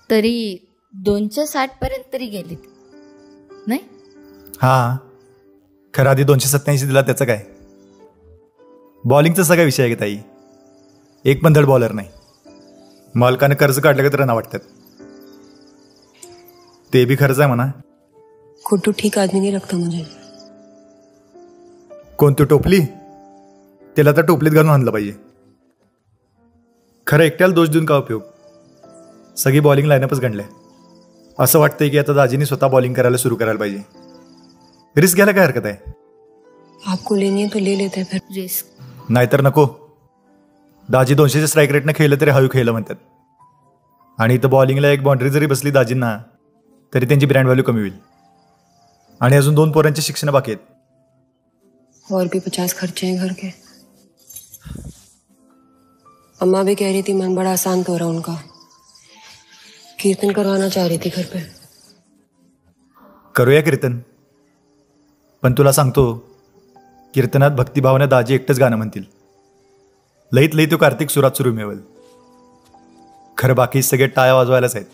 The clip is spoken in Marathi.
तरी 260 पर्यंत तरी गेलीत नाही? हां, खरं आधी 287 दिला त्याचं काय? बॉलिंगचा सगळा विषय आहे का ताई? एक पण धड बॉलर नाही. मालकानं कर्ज काढलं का तर ना वाटतात. ते बी खर्च आहे म्हणा. खुट्टू ठीक आदमी नहीं लगता मुझे. कोणती टोपली? त्याला तर टोपलीत घालून आणलं पाहिजे. खरं एकट्याला दोष देऊन का उपयोग? सगळी बॉलिंग लाईनअपच गणलंय. असं वाटतंय की आता दाजीनी स्वतः बॉलिंग करायला सुरू करायला पाहिजे. रिस्क घ्यायला काय हरकत आहे? आपको लेनी है तो ले लेते हैं फिर. रिस्क नाहीतर नको. दाजी 200च्या स्ट्राईक रेटनं खेळलं तरी हळू खेळलं म्हणतात. आणि इथं बॉलिंगला एक बाउंड्री जरी बसली दाजींना तरी त्यांची ब्रँड व्हॅल्यू कमी होईल. आणि अजून 2 पोरांचे शिक्षण बाकी आहेत. और भी 50 खर्चे हैं घर के. अम्मा भी कह रही थी मन बड़ा अशांत हो रहा उनका. कीर्तन करवाना चाह रही थी घर पे. करूया कीर्तन. पण तुला सांगतो, कीर्तनात भक्तिभावाने दाजी एकटंच गाणं म्हणतील. लईत लई तो कार्तिक सुरात सुरू मिळवेल. खरं बाकी सगळे टाळ्या वाजवायलाच आहेत.